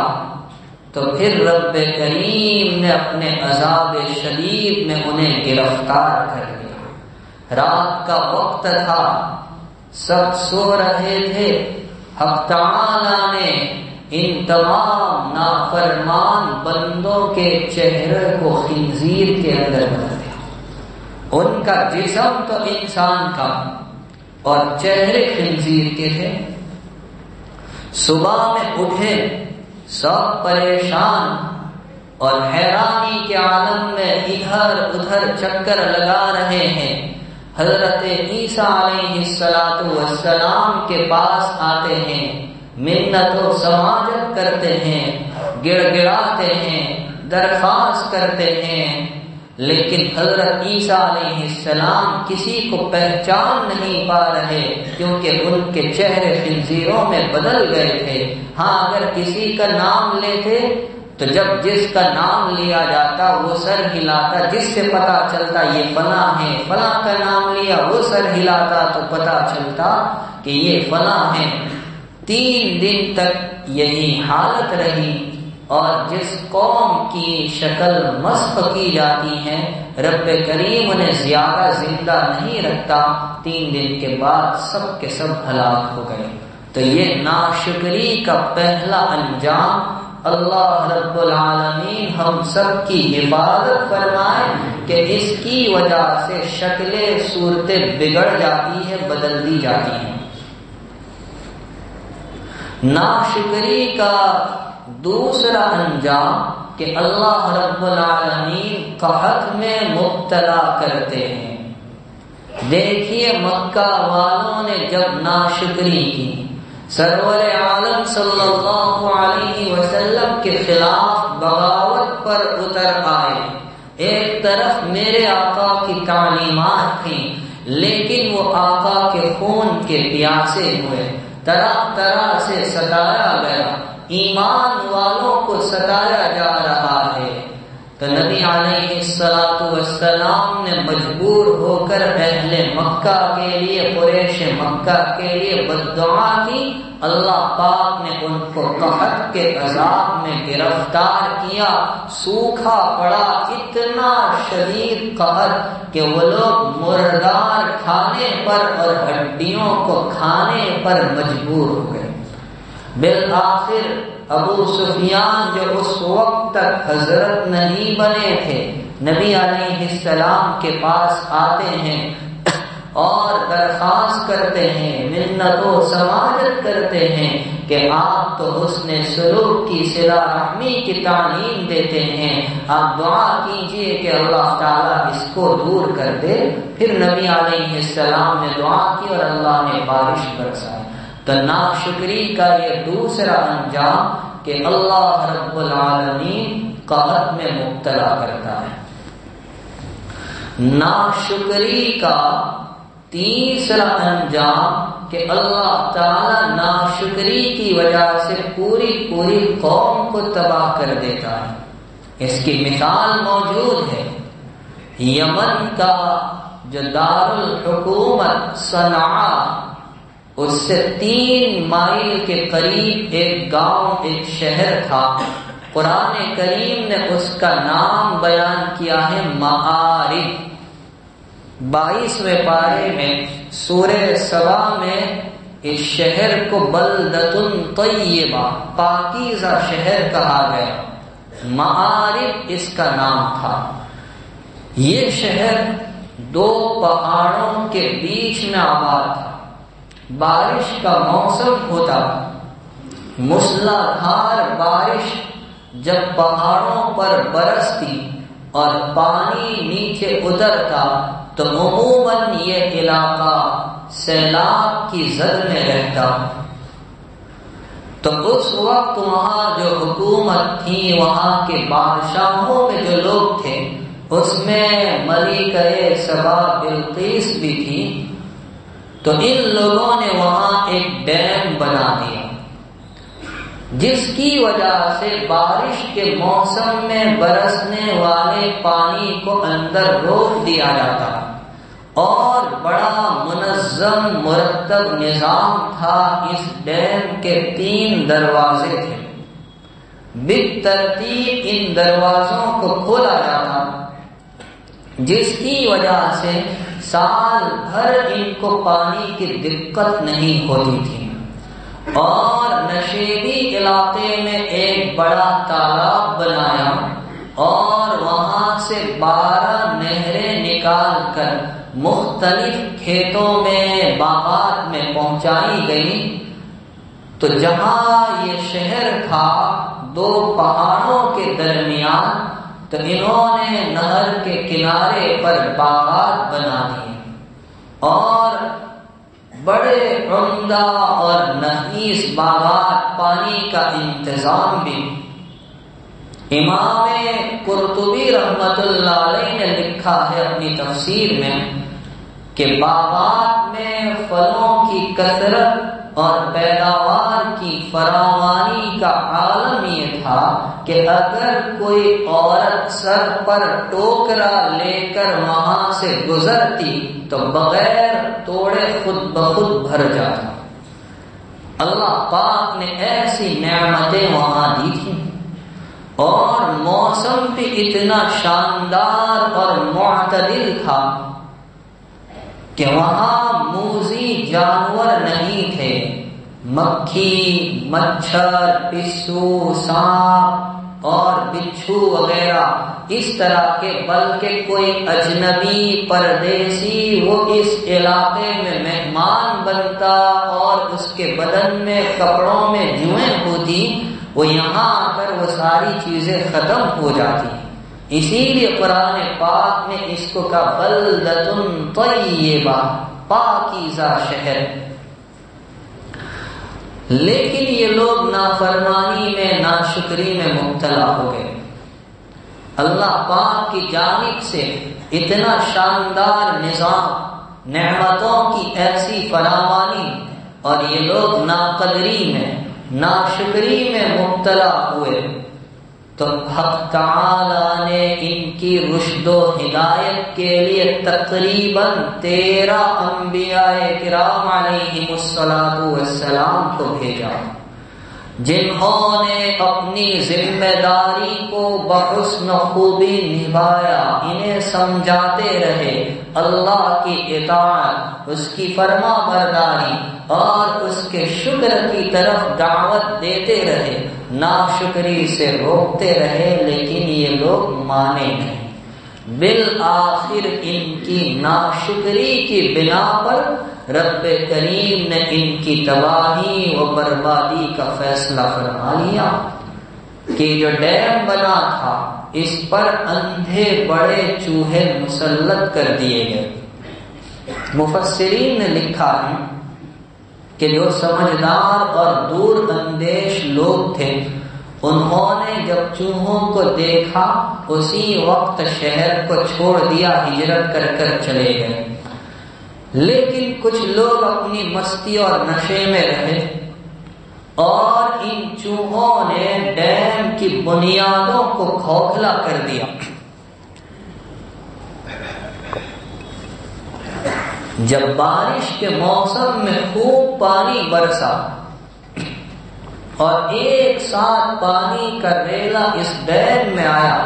تو پھر رب کریم نے اپنے عذاب شدید میں انہیں گرفتار کر لیا۔ رات کا وقت تھا، سب سو رہے تھے، حق تعالی نے ان تمام نافرمان بندوں کے چہرے کو خنزیر کے اندر بدل دیا. ان کا جسم تو انسان کا اور چہرے خنزیر کے تھے. صبح میں اٹھے سب پریشان اور حیرانی کے عالم میں ادھر ادھر چکر لگا رہے ہیں. حضرت عیسیٰ علیہ السلام کے پاس آتے ہیں, منت و سماجت کرتے ہیں, گڑ گڑاتے ہیں, درخواست کرتے ہیں, لیکن حضرت عیسیٰ علیہ السلام کسی کو پہچان نہیں پا رہے کیونکہ ان کے چہرے خنزیروں میں بدل گئے تھے. ہاں اگر کسی کا نام لیتے تو جب جس کا نام لیا جاتا وہ سر ہلاتا, جس سے پتا چلتا یہ فلاں ہے. فلاں کا نام لیا, وہ سر ہلاتا تو پتا چلتا کہ یہ فلاں ہے. 3 دن تک یہی حالت رہی اور جس قوم کی شکل مسخ کی جاتی ہے رب کریم انہیں زیادہ زندہ نہیں رکھتا. 3 دن کے بعد سب کے سب ہلاک ہو گئے. تو یہ ناشکری کا پہلا انجام اللہ رب العالمین ہم سب کی حفاظت فرمائے کہ اس کی وجہ سے شکلیں صورتیں بگڑ جاتی ہے, بدل دی جاتی ہیں. ناشکری کا دوسرا انجام کہ اللہ رب العالمین قحط میں مبتلا کرتے ہیں. دیکھیے مکہ والوں نے جب ناشکری کی, سرور عالم صلی اللہ علیہ وسلم کے خلاف بغاوت پر اتر آئے. ایک طرف میرے آقا کی تعلیمات تھیں لیکن وہ آقا کے خون کے پیاسے ہوئے, طرح طرح سے ستایا گیا, ایمان والوں کو ستایا جا رہا ہے. تو نبی علیہ السلام نے مجبور ہو کر اہل مکہ کے لیے, قریش مکہ کے لیے بد دعا کی. اللہ پاک نے ان کو قحط کے عذاب میں گرفتار کیا. سوکھا پڑا, اتنا شدید قحط کہ وہ لوگ مردار کھانے پر اور ہڈیوں کو کھانے پر مجبور ہو گئے. بالآخر ابو سفیان جو اس وقت تک حضرت نہیں بنے تھے نبی علیہ السلام کے پاس آتے ہیں اور درخواست کرتے ہیں, منت و سماجت کرتے ہیں کہ آپ تو حسن سلوک کی صلہ رحمی کی تعلیم دیتے ہیں, آپ دعا کیجئے کہ اللہ تعالیٰ اس کو دور کر دے. پھر نبی علیہ السلام نے دعا کی اور اللہ نے بارش برسائی. تو ناشکری کا یہ دوسرا انجام کہ اللہ رب العالمین قحط میں مبتلا کرتا ہے. ناشکری کا تیسرا انجام کہ اللہ تعالی ناشکری کی وجہ سے پوری پوری قوم کو تباہ کر دیتا ہے. اس کی مثال موجود ہے. یمن کا جو دارالحکومت صنعاء, اس سے 3 مائل کے قریب ایک گاؤں, ایک شہر تھا. قرآن کریم نے اس کا نام بیان کیا ہے معارف. 22ویں پارے میں سورہ سبا میں اس شہر کو بلدۃ طیبہ, پاکیزہ شہر کہا گیا. معارف اس کا نام تھا. یہ شہر 2 پہاڑوں کے بیچ میں آباد تھا. بارش کا موسم ہوتا, موسلا دھار بارش جب پہاڑوں پر برستی اور پانی نیچے اترتا تو عموماً یہ علاقہ سیلاب کی زد میں رہتا. تو اس وقت وہاں جو حکومت تھی, وہاں کے بادشاہوں میں جو لوگ تھے, اس میں ملکہ سبا بلقیس بھی تھی. تو ان لوگوں نے وہاں ایک ڈیم بنا دیا جس کی وجہ سے بارش کے موسم میں برسنے والے پانی کو اندر روک دیا جاتا. اور بڑا منظم مرتب نظام تھا. اس ڈیم کے 3 دروازے تھے. بالترتیب ان دروازوں کو کھولا جاتا جس کی وجہ سے سال بھر ان کو پانی کی دقت نہیں ہوتی تھی. اور نشیبی علاقے میں ایک بڑا تالاب بنایا اور وہاں سے 12 نہریں نکال کر مختلف کھیتوں میں باغات میں پہنچائی گئی. تو جہاں یہ شہر تھا 2 پہاڑوں کے درمیان، تو انہوں نے نہر کے کنارے پر باغات بنا دیے اور بڑے عمدہ اور نفیس باغات، پانی کا انتظام بھی. امام قرطبی رحمت اللہ علیہ نے لکھا ہے اپنی تفسیر میں کہ باغات میں پھلوں کی کثرت اور پیداوار کی فراوانی کا عالم یہ تھا کہ اگر کوئی عورت سر پر ٹوکرا لے کر وہاں سے گزرتی تو بغیر توڑے خود بخود بھر جاتا. اللہ پاک نے ایسی نعمتیں وہاں دی تھیں اور موسم بھی اتنا شاندار اور معتدل تھا کہ وہاں موذی جانور نہیں تھے. مکھی، مچھر، پسو، سانپ اور بچھو وغیرہ اس طرح کے، بلکہ کوئی اجنبی پردیسی وہ اس علاقے میں مہمان بنتا اور اس کے بدن میں کپڑوں میں جوئیں ہوتی، وہ یہاں آ کر وہ ساری چیزیں ختم ہو جاتی. اسی لیے قرآن پاک نے اس کو کہا بلدۃ طیبہ، پاکیزہ شہر. لیکن یہ لوگ نافرمانی میں، ناشکری میں مبتلا ہو گئے. اللہ پاک کی جانب سے اتنا شاندار نظام، نعمتوں کی ایسی فراوانی، اور یہ لوگ ناقدری میں، ناشکری میں مبتلا ہوئے. تو حق تعالی نے ان کی رشد و ہدایت کے لیے تقریباً 13 انبیاء کرام علیہم السلام کو بھیجا، جنہوں نے اپنی ذمہ داری کو بحسن خوبی نبھایا. انہیں سمجھاتے رہے اللہ کی اطاعت، اس کی فرما برداری اور اس کے شکر کی طرف دعوت دیتے رہے، ناشکری سے روکتے رہے، لیکن یہ لوگ مانے نہیں. بالآخر ان کی ناشکری کی بنا پر رب کریم نے ان کی تباہی و بربادی کا فیصلہ فرما لیا کہ جو ڈیم بنا تھا اس پر اندھے بڑے چوہے مسلط کر دیے گئے. مفسرین نے لکھا ہے کہ جو سمجھدار اور دور اندیش لوگ تھے، انہوں نے جب چوہوں کو دیکھا اسی وقت شہر کو چھوڑ دیا، ہجرت کر کر چلے گئے. لیکن کچھ لوگ اپنی مستی اور نشے میں رہے اور ان چوہوں نے ڈیم کی بنیادوں کو کھوکھلا کر دیا. جب بارش کے موسم میں خوب پانی برسا اور ایک ساتھ پانی کا ریلا اس ڈیم میں آیا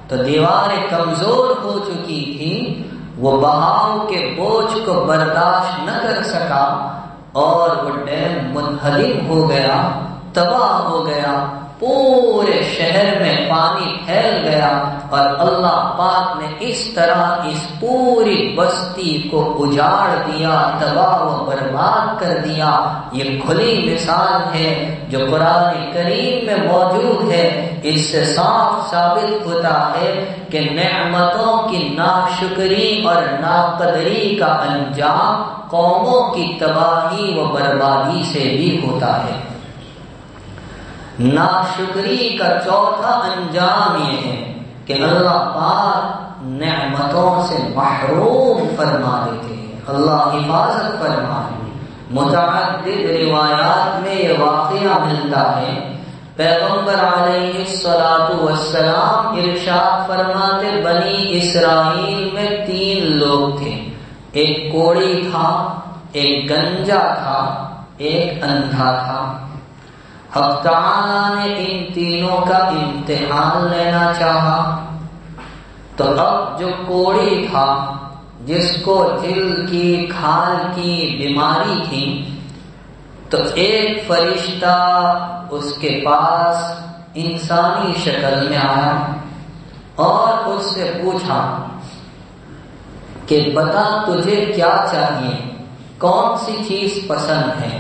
تو دیواریں کمزور ہو چکی تھی، وہ بہاؤ کے بوجھ کو برداشت نہ کر سکا اور وہ ڈیم منہدم ہو گیا، تباہ ہو گیا. پورے شہر میں پانی پھیل گیا اور اللہ پاک نے اس طرح اس پوری بستی کو اجاڑ دیا، تباہ و برباد کر دیا. یہ کھلی مثال ہے جو قرآن کریم میں موجود ہے. اس سے صاف ثابت ہوتا ہے کہ نعمتوں کی ناشکری اور ناقدری کا انجام قوموں کی تباہی و بربادی سے بھی ہوتا ہے. ناشکری کا چوتھا انجام یہ ہے کہ اللہ پاک نعمتوں سے محروم فرما دیتے ہیں. اللہ حفاظت فرمائے. متعدد روایات میں یہ واقعہ ملتا ہے. پیغمبر علیہ السلام ارشاد فرماتے بنی اسرائیل میں 3 لوگ تھے، ایک کوڑی تھا، ایک گنجا تھا، ایک اندھا تھا. حق تعالی نے ان تینوں کا امتحان لینا چاہا تو اب جو کوڑی تھا، جس کو دل کی کھال کی بیماری تھی، تو ایک فرشتہ اس کے پاس انسانی شکل میں آیا اور اس سے پوچھا کہ بتا تجھے کیا چاہیے، کون سی چیز پسند ہے؟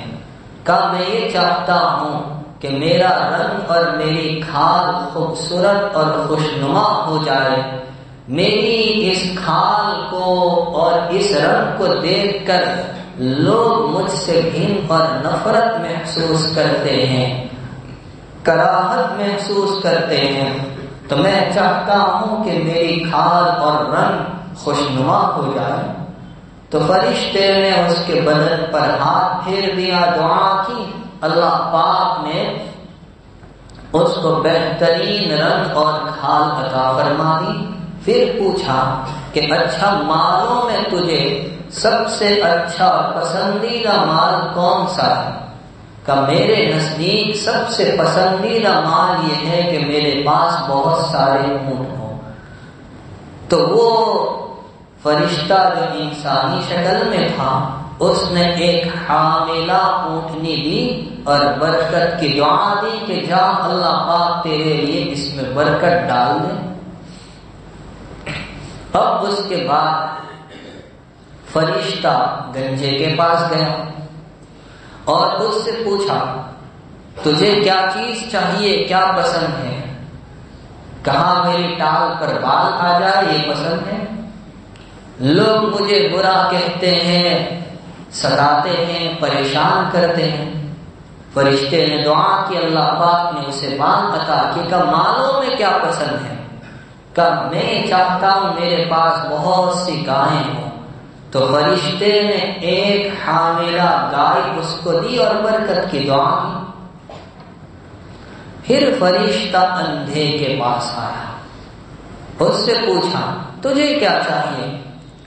کہا میں یہ چاہتا ہوں کہ میرا رنگ اور میری کھال خوبصورت اور خوشنما ہو جائے، میری اس کھال کو اور اس رنگ کو دیکھ کر لوگ مجھ سے گھن اور نفرت محسوس کرتے ہیں، کراہت محسوس کرتے ہیں، تو میں چاہتا ہوں کہ میری کھال اور رنگ خوشنما ہو جائے۔ تو فرشتے نے اس کے بدن پر ہاتھ پھیر دیا، دعا کی، اللہ پاک نے اس کو بہترین رنگ اور کھال عطا فرما دی۔ پھر پوچھا کہ اچھا مالوں میں تجھے سب سے اچھا اور پسندیدہ مال کون سا ہے؟ کہ میرے نزدیک سب سے پسندیدہ مال یہ ہے کہ میرے پاس بہت سارے اونٹ ہوں۔ تو وہ فرشتہ جو انسانی شکل میں تھا اس نے ایک حاملہ اونٹنی دی اور برکت کی دعا دی کہ جا اللہ پاک تیرے لیے اس میں برکت ڈال دے۔ اب اس کے بعد فرشتہ گنجے کے پاس گیا اور اس سے پوچھا تجھے کیا چیز چاہیے، کیا پسند ہے؟ کہا میری ٹال پر بال آ جائے یہ پسند ہے، لوگ مجھے برا کہتے ہیں، ستاتے ہیں، پریشان کرتے ہیں۔ فرشتے نے دعا کی، اللہ پاک نے اسے مال عطا کیا۔ کہ مالوں میں کیا پسند ہے؟ کہ میں چاہتا ہوں میرے پاس بہت سی گائیں ہوں۔ تو فرشتے نے ایک حاملہ گائے اس کو دی اور برکت کی دعا کی۔ پھر فرشتہ اندھے کے پاس آیا، اس سے پوچھا تجھے کیا چاہیے،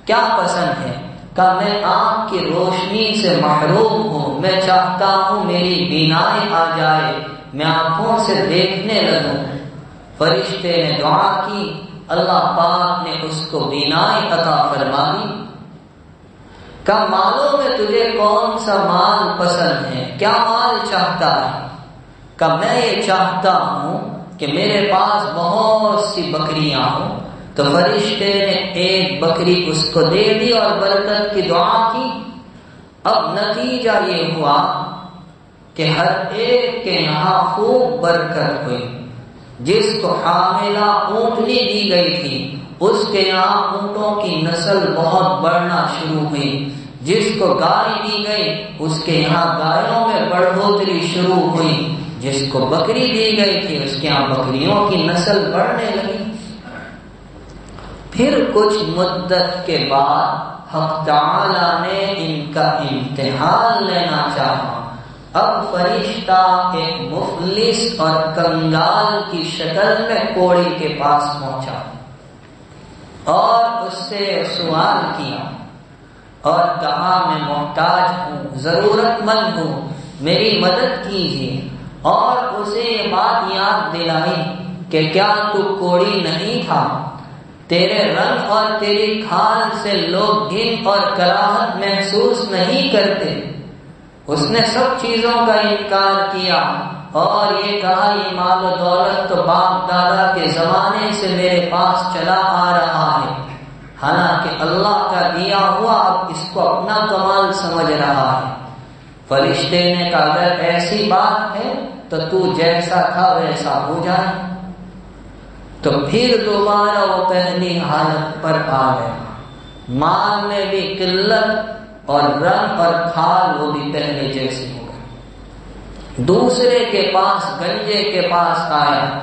کیا پسند ہے؟ کہ میں آنکھ کی روشنی سے محروم ہوں، میں چاہتا ہوں میری بینائی آ جائے، میں آنکھوں سے دیکھنے لگوں۔ فرشتے نے دعا کی، اللہ پاک نے اس کو بینائی عطا فرما دی۔ کہ مالوں میں تجھے کون سا مال پسند ہے، کیا مال چاہتا ہے؟ کہ میں یہ چاہتا ہوں کہ میرے پاس بہت سی بکریاں ہوں۔ تو فرشتے نے ایک بکری اس کو دے دی اور برکت کی دعا کی۔ اب نتیجہ یہ ہوا کہ ہر ایک کے یہاں خوب برکت ہوئی۔ جس کو حاملہ اونٹنی دی گئی تھی اس کے یہاں اونٹوں کی نسل بہت بڑھنا شروع ہوئی، جس کو گائے دی گئی اس کے یہاں گایوں میں بڑھوتری شروع ہوئی، جس کو بکری دی گئی تھی اس کے یہاں بکریوں کی نسل بڑھنے لگی۔ پھر کچھ مدت کے بعد حق تعالی نے ان کا امتحان لینا چاہا۔ اب فرشتہ ایک مفلس اور کنگال کی شکل میں کوڑی کے پاس پہنچا اور اس سے سوال کیا اور کہا میں محتاج ہوں، ضرورت مند ہوں، میری مدد کیجیے۔ اور اسے یہ بات یاد دلائی کہ کیا تو کوڑی نہیں تھا، تیرے رنگ اور تیری کھال سے لوگ گھن اور کراہت محسوس نہیں کرتے۔ اس نے سب چیزوں کا انکار کیا اور یہ کہا یہ مال و دولت تو باپ دادا کے زمانے سے میرے پاس چلا آ رہا ہے، حالانکہ اللہ کا دیا ہوا اب اس کو اپنا کمال سمجھ رہا ہے۔ فرشتے نے کہا اگر ایسی بات ہے تو جیسا تھا ویسا ہو جائے۔ تو پھر دوبارہ وہ پہلی حالت پر آ گیا، مال میں بھی قلت اور رنگ اور کھال وہ بھی پہلے جیسے ہو گئے۔ دوسرے کے پاس گنجے کے پاس آیا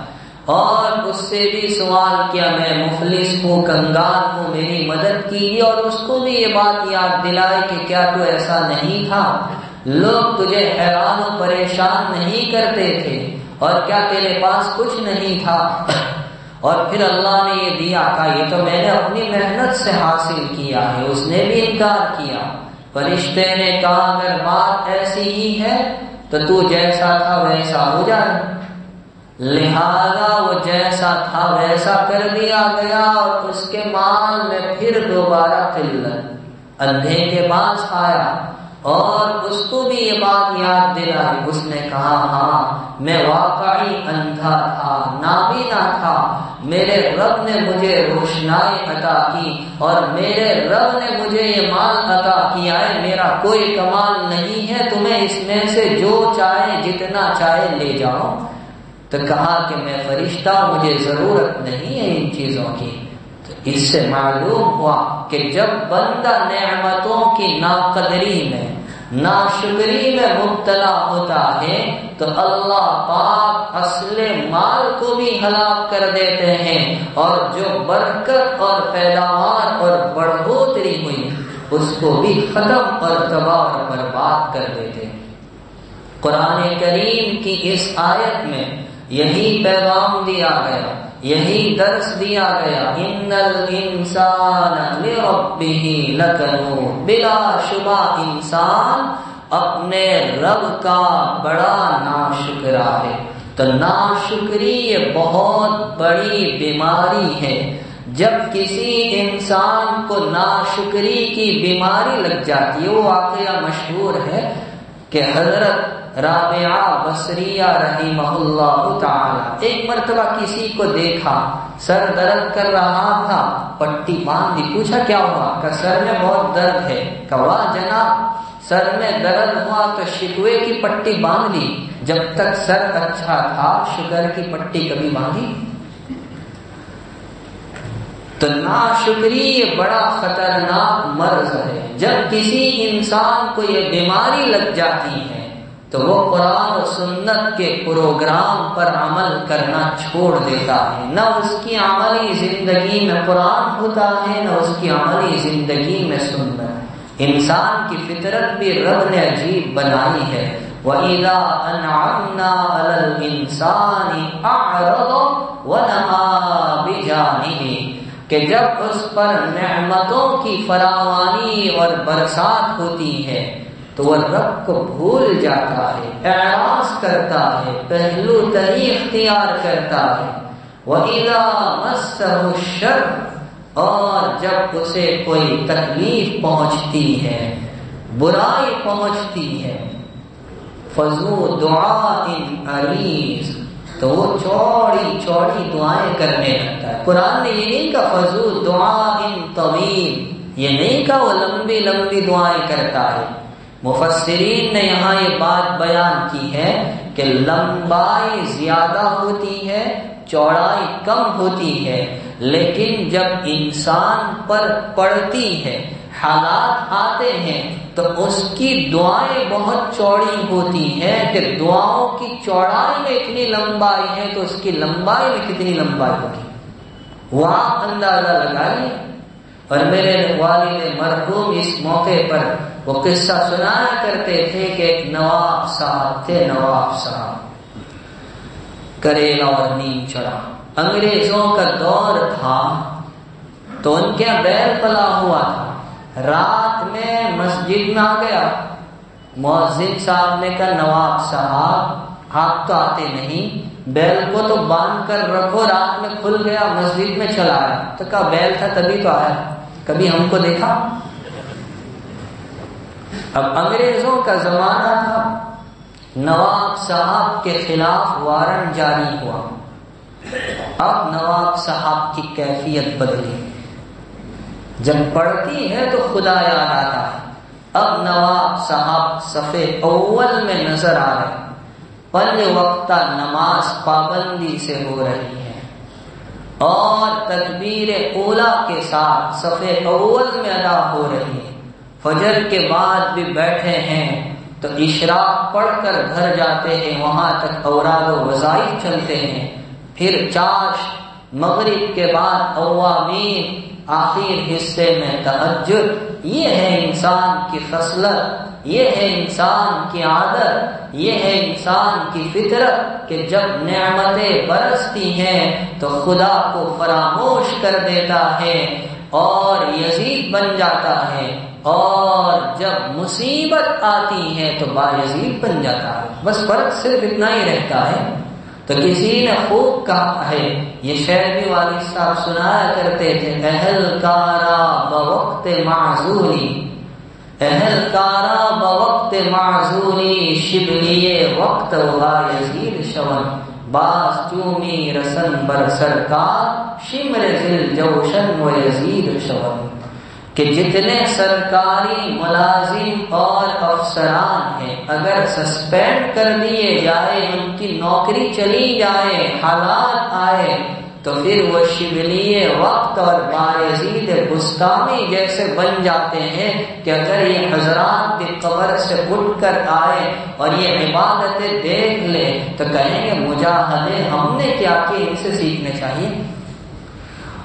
اور اس سے بھی سوال کیا میں مفلس ہوں، کنگال ہوں، میری مدد کیجیے۔ اور اس کو بھی یہ بات یاد دلائی کہ کیا تو ایسا نہیں تھا، لوگ تجھے حیران و پریشان نہیں کرتے تھے، اور کیا تیرے پاس کچھ نہیں تھا؟ اور پھر اللہ نے یہ دیا، کہا یہ تو میں نے اپنی محنت سے حاصل کیا ہے۔ اس نے بھی انکار کیا۔ فرشتے نے کہا اگر بات ایسی ہی ہے تو جیسا تھا ویسا ہو جائے۔ لہذا وہ جیسا تھا ویسا کر دیا گیا اور اس کے مال میں پھر دوبارہ قلت۔ اندھے کے پاس آیا اور اس کو بھی یہ بات یاد دلائی. اس نے کہا ہاں میں واقعی اندھا تھا، نابینا تھا، میرے رب نے مجھے روشنائی عطا کی اور میرے رب نے مجھے یہ مال عطا کیا ہے، میرا کوئی کمال نہیں ہے، تمہیں اس میں سے جو چاہے جتنا چاہے لے جاؤ. تو کہا کہ میں فرشتہ ہوں، مجھے ضرورت نہیں ہے ان چیزوں کی. تو اس سے معلوم ہوا کہ جب بندہ نعمتوں کی ناقدری میں، ناشکری میں مبتلا ہوتا ہے تو اللہ پاک اصل مال کو بھی ہلاک کر دیتے ہیں، اور جو برکت اور پیداوار اور بڑھوتری ہوئی اس کو بھی ختم اور تباہ اور برباد کر دیتے ہیں. قرآن کریم کی اس آیت میں یہی پیغام دیا گیا، یہی درس دیا گیا. ان الانسان لربہ لکنود، بلا شبہ انسان اپنے رب کا بڑا ناشکرا ہے. تو ناشکری یہ بہت بڑی بیماری ہے. جب کسی انسان کو ناشکری کی بیماری لگ جاتی ہے، وہ واقعہ مشہور ہے کہ حضرت رابعہ بصریہ رحمہ اللہ تعالی ایک مرتبہ کسی کو دیکھا، سر درد کر رہا تھا، پٹی باندھ دی. پوچھا کیا ہوا؟ کہ سر میں بہت درد ہے. کہا جناب سر میں درد ہوا تو شکوے کی پٹی باندھ لی، جب تک سر اچھا تھا شوگر کی پٹی کبھی باندھی؟ تو ناشکری یہ بڑا خطرناک مرض ہے. جب کسی انسان کو یہ بیماری لگ جاتی ہے تو وہ قرآن و سنت کے پروگرام پر عمل کرنا چھوڑ دیتا ہے. نہ اس کی عملی زندگی میں قرآن ہوتا ہے، نہ اس کی عملی زندگی میں سنت. انسان کی فطرت بھی رب نے عجیب بنائی ہے. وَإِذَا أَنْعَمْنَا عَلَى الْإِنسَانِ أَعْرَضَ وَنَأَىٰ بِجَانِبِهِ، کہ جب اس پر نعمتوں کی فراوانی اور برسات ہوتی ہے تو وہ رب کو بھول جاتا ہے، اعراض کرتا ہے، پہلو تری اختیار کرتا ہے. وَإِذَا مَسَّهُ الشَّرُّ، اور جب اسے کوئی تکلیف پہنچتی ہے، برائی پہنچتی ہے، فَذُو دُعَاءٍ عَرِيضٍ، تو وہ چوڑی چوڑی دعائیں کرنے لگتا ہے. قرآن نے یہ نہیں کہا فَذُو دُعَاءٍ طَوِيلٍ، یہ نہیں کہا وہ لمبی لمبی دعائیں کرتا ہے. مفسرین نے یہاں یہ بات بیان کی ہے کہ لمبائی زیادہ ہوتی ہے، چوڑائی کم ہوتی ہے، لیکن جب انسان پر پڑتی ہے، حالات آتے ہیں تو اس کی دعائیں بہت چوڑی ہوتی ہیں کہ دعاؤں کی چوڑائی میں اتنی لمبائی ہے تو اس کی لمبائی میں کتنی لمبائی ہوگی وہ آپ اندازہ لگائیے. اور میرے والد مرحوم اس موقع پر وہ قصہ سنایا کرتے تھے کہ ایک نواب صاحب تھے. نواب صاحب کریلا اور نیم چڑھا، انگریزوں کا دور تھا تو ان کے بیل پلا ہوا تھا. رات میں مسجد میں آ گیا، مؤذن صاحب نے کہا نواب صاحب آپ تو آتے نہیں، بیل کو تو باندھ کر رکھو. رات میں کھل گیا، مسجد میں چلا آیا. تو کہا بیل تھا تبھی تو آیا، کبھی ہم کو دیکھا؟ اب انگریزوں کا زمانہ تھا، نواب صاحب کے خلاف وارنٹ جاری ہوا. اب نواب صاحب کی کیفیت بدلی، جب پڑھتی ہے تو خدا یاد آتا ہے. اب نواب صاحب صفحے اول میں نظر آ رہے، پنج وقتہ نماز پابندی سے ہو رہی ہے اور تکبیر اولیٰ کے ساتھ صفحے اول میں ادا ہو رہی ہے. فجر کے بعد بھی بیٹھے ہیں تو اشراق پڑھ کر گھر جاتے ہیں، وہاں تک اوراد و وظائف چلتے ہیں. پھر چاش، مغرب کے بعد اوامین، آخر حصے میں تہجد. یہ ہے انسان کی خصلت، یہ ہے انسان کی عادت، یہ ہے انسان کی فطرت کہ جب نعمتیں برستی ہیں تو خدا کو فراموش کر دیتا ہے اور یزید بن جاتا ہے، اور جب مصیبت آتی ہے تو بایزید بن جاتا ہے. بس فرق صرف اتنا ہی رہتا ہے. تو کسی نے خوب کہا ہے، یہ شعر بھی والد صاحب سنایا کرتے تھے، اہل کارا بوقت معذوری، اہلکارا بوقت معذوری شبلی وقت وغا یزید شون باز چومی رسن بر سرکار شمر ذل جوشن و یزید شون کہ جتنے سرکاری ملازم اور افسران ہیں اگر سسپینڈ کر دیے جائے ان کی نوکری چلی جائے حالات آئے تو پھر وہ شبلی وقت اور بایزید بستانی جیسے بن جاتے ہیں کہ اگر یہ حضرات کی قبر سے اٹھ کر آئے اور یہ عبادتیں دیکھ لے تو کہیں گے مجاہدے ہم نے کیا کہ ان سے سیکھنے چاہیے۔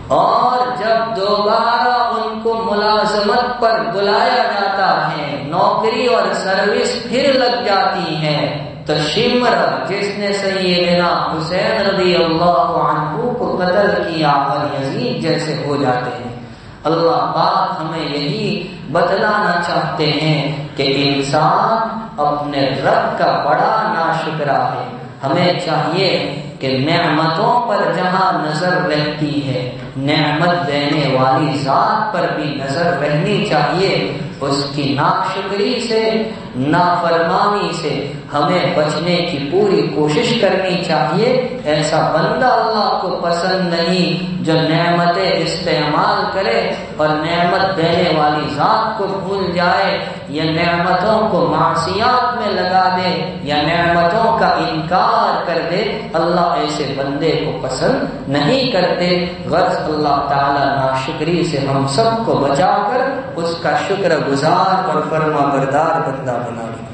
اور جب دوبارہ ان کو ملازمت پر بلایا جاتا ہے، نوکری اور سروس پھر لگ جاتی ہے، تو شمر جس نے سیدنا حسین رضی اللہ عنہ کو قتل کیا اور یزید جیسے ہو جاتے ہیں۔ اللہ پاک ہمیں یہی بتلانا چاہتے ہیں کہ انسان اپنے رب کا بڑا ناشکرا ہے۔ ہمیں چاہیے کہ نعمتوں پر جہاں نظر رہتی ہے نعمت دینے والی ذات پر بھی نظر رہنی چاہیے۔ اس کی ناشکری سے، نافرمانی سے ہمیں بچنے کی پوری کوشش کرنی چاہیے۔ ایسا بندہ اللہ کو پسند نہیں جو نعمتیں استعمال کرے اور نعمت دینے والی ذات کو بھول جائے، یا نعمتوں کو معصیات میں لگا دے، یا نعمتوں کا انکار کر دے۔ اللہ ایسے بندے کو پسند نہیں کرتے۔ غرض اللہ تعالی ناشکری سے ہم سب کو بچا کر اس کا شکر گزار اور فرما بردار بندہ بنا لے۔